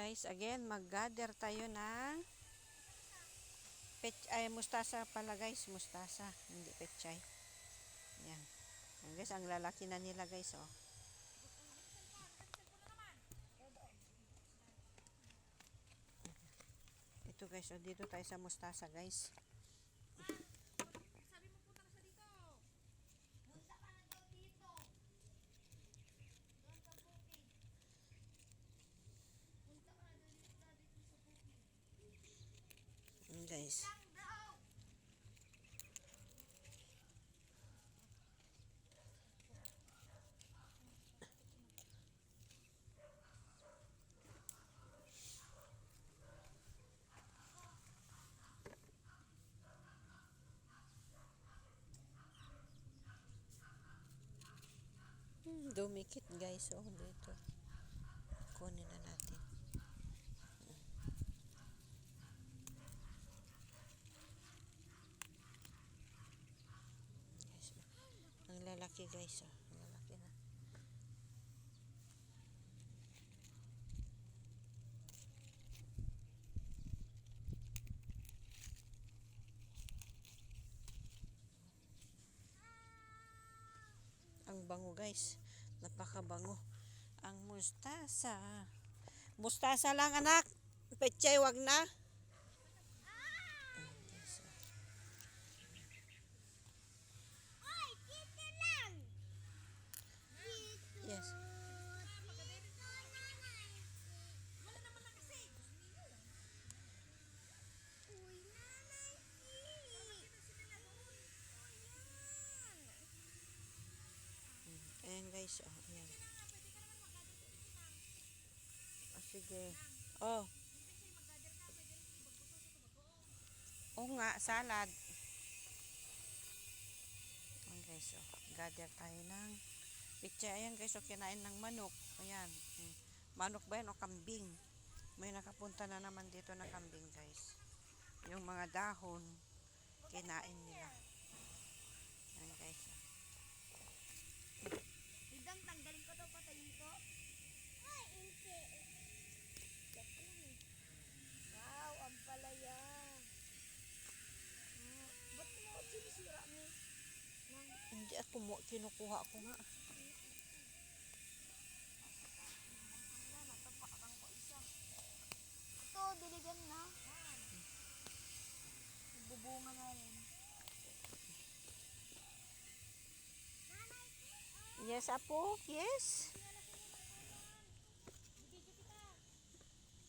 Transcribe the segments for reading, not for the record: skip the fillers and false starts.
Guys, again, mag-gather tayo ng mustasa pala guys, mustasa, hindi pechay. Yan. Yan guys, ang lalaki na nila guys, oh. Ito guys, oh, dito tayo sa mustasa guys. Guys. Dumikit guys, oh, dito. Kunin na natin. Guys, ang lalaki guys, oh. Ang lalaki na. Ang bango guys, napakabango ang mustasa. Mustasa lang anak, pechay wag na. Yes. Ayan guys, oh, ayan. Oh, sige. Oh. Oo nga, salad. Ayan guys, oh. Gather tayo ng pitya. Ayan guys, oh, kinain ng manok. Ayan. Manok ba yan o kambing? May nakapunta na naman dito na kambing guys. Yung mga dahon, kinain nila. Ayan guys, oh. Idang tanggalin ko to, patayin ko. Ay, hindi. Wow, ang palaya. Ba't mo sinisira mo? Hindi ako mo, kinukuha ko nga. Natapakan ko isa. Ito, diligan na. Bubunga na rin. Yes, apo. Yes.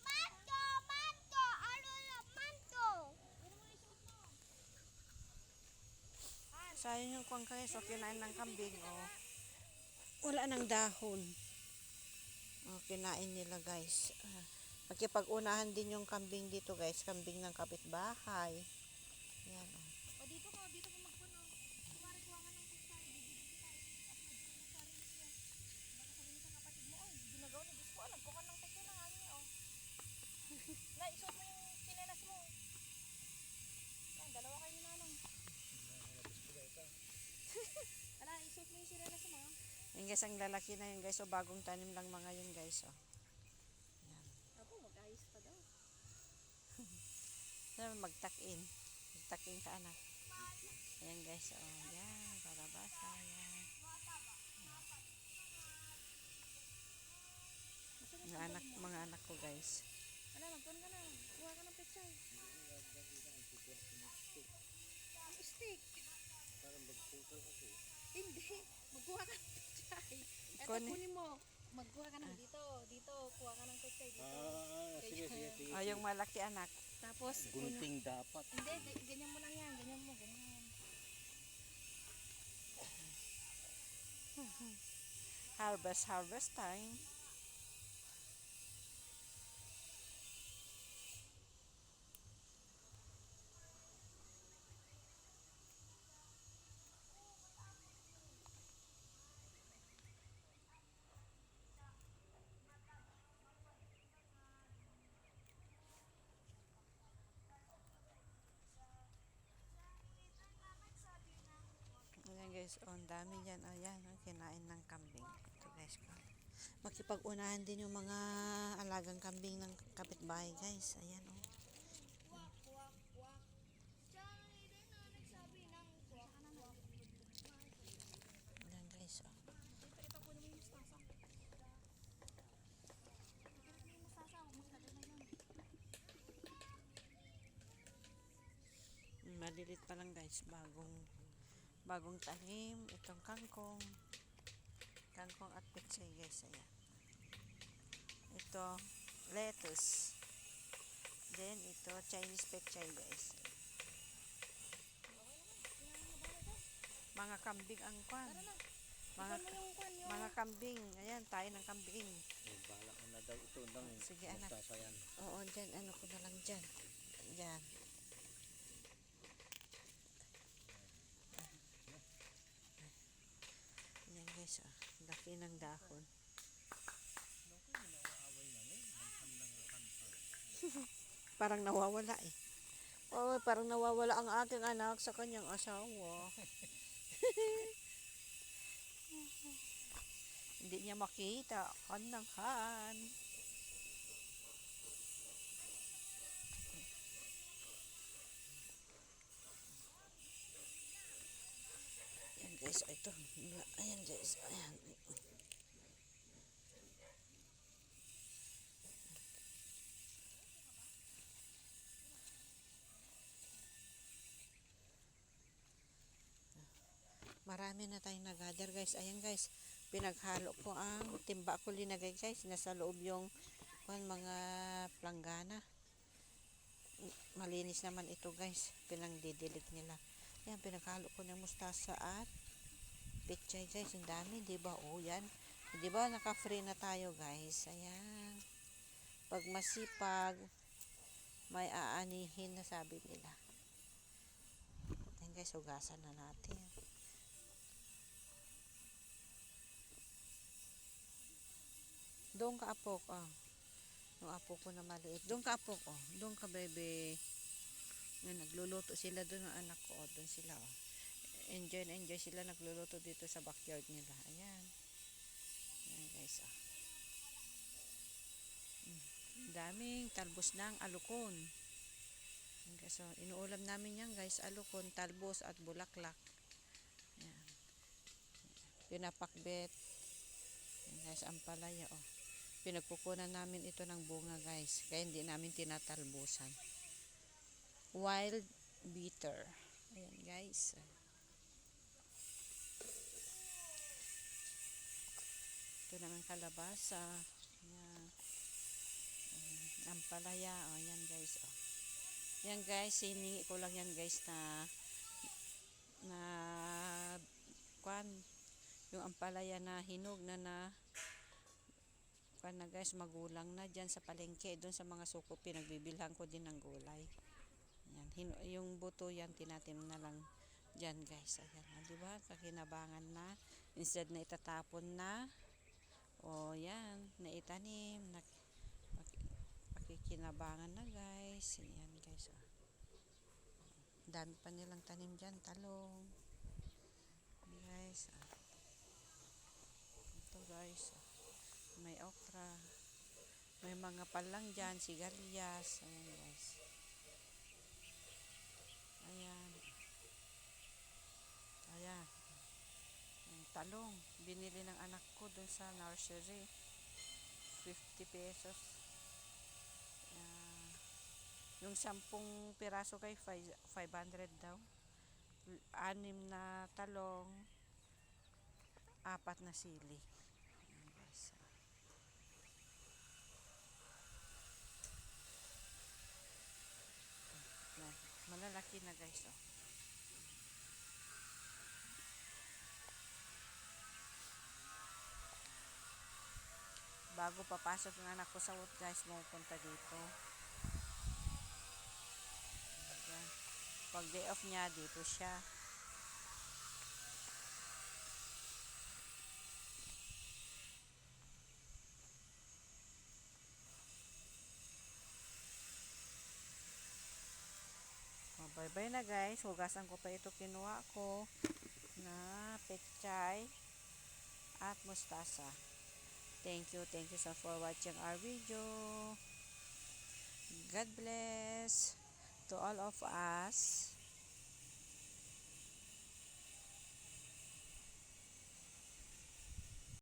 Manto! Manto! Ano na? Manto! Sayang yung kuwang guys, oh, kinain ng kambing, oh. Wala nang dahon. Oh, kinain nila guys. Magkipag-unahan din yung kambing dito guys, kambing ng kapitbahay. Yan, oh. O dito ko magpuno. Kumari kuha ka ng picture. Baka sabihin sa kapatid mo, oh, ginagawa ni Diyos ko, nagkuha ng picture ng amin, oh. Na, isuot mo yung chinelas mo. Dalawa kayo ni Nanong. Ala, isuot mo yung chinelas mo. Yan guys, ang lalaki na yun guys, oh, bagong tanim lang mga yun guys, oh. Yan. Ako, mag-ayos pa daw. Magtakin. Magtakin ka anak. Ayan guys, oh. Yan, para basa. Yan. Mga anak ko guys. Ala, magpuno ka na. Kuha ka ng picture. Ang stick. Parang magpungkal kasi. Hindi. Magkuha ka ng picture. Eto, Kunin. kunin mo. Magkuha ka ng dito. Dito. Kuha ka ng picture. Dito. Sige, sige, sige. Oh, yung malaki anak. Tapos, Gunting dapat. hindi. Ganyan mo lang yan. Ganyan mo. Ganyan. Harvest time. Ayan guys, oh, ang dami dyan. Ayan, oh, kinain ng kambing. Ito guys ko. makipag-unahan din yung mga alagang kambing ng kapitbahay guys. Ayan oh. Ayan guys oh. Ito, kunin mo yung mustasa. Ito yung mustasa. Mustasa na yun. Malilit pa lang guys, bagong tanim itong kangkong at pechay guys. Ayan, ito lettuce, then ito Chinese pechay guys. Mga kambing ang kwan, mga, Ikon mo yung kwan yung... mga kambing, ayan tayo ng kambing. Balak mo na daw ito ng Sige anak, mustasa yan. oo dyan, ano ko na lang dyan, dyan. Ayan guys oh, laki ng dahon. Parang nawawala eh. Oh, parang nawawala ang aking anak sa kanyang asawa. Hindi niya makita. Han. Ayan guys, ito. Ayan guys, ayan. Marami na tayong nag-gather guys. Ayan guys, pinaghalo ko ang timba ko linagay guys. Nasa loob yung mga planggana. Malinis naman ito guys. Pinangdidilig nila. Ayan, pinaghalo ko ng mustasa at pechay guys. Ang dami, diba? O yan. Diba, naka-free na tayo guys. Ayan. Pag masipag, may aanihin na sabi nila. Ayan guys, hugasan na natin. Doon ka apok, oh. Yung apo ko na maliit. Doon ka apok, oh. Doon ka, bebe. Ngayon, nagluluto sila doon ng anak ko, oh. Doon sila, oh. Enjoy na enjoy sila nagluluto dito sa backyard nila. Ayan. Ayan, guys, oh. Daming talbos ng alukon. Ayan, guys, oh. Inuulam namin yan, guys. Alukon, talbos, at bulaklak. Ayan. Pinapakbet. Ayan, guys, ampalaya, oh. Pinagkukunan namin ito ng bunga guys, kaya hindi namin tinatalbusan. Wild bitter. Ayan guys. Ito naman kalabasa. Ayan. Ampalaya. Oh, ayan guys. Oh. Ayan guys, hiningi ko lang yan guys na kwan, yung ampalaya na hinog na guys, magulang na dyan sa palengke, doon sa mga suko, pinagbibilhan ko din ng gulay. Ayan, yung buto yan, tinatim na lang dyan guys. Ayan, diba, kakinabangan na, instead na itatapon na, o yan, naitanim, pakikinabangan na guys. Ayan guys, oh. Dami pa nilang tanim dyan, talong. Ayan guys, oh. Ito guys, oh. May okra, may mga palang dyan, sigarilyas. Ayan guys, ayan, ayan, talong, binili ng anak ko dun sa nursery, 50 pesos. Yung 10 piraso kay 500 daw, 6 na talong, 4 na sili. Ayan guys, malalaki na guys, oh. Bago papasok ng anak ko sa work guys, pupunta dito. Ayan. Pag day off niya, dito siya. Bye bye na guys, hugasan ko pa ito, kinuha ko na pechay at mustasa. Thank you so for watching our video. God bless to all of us.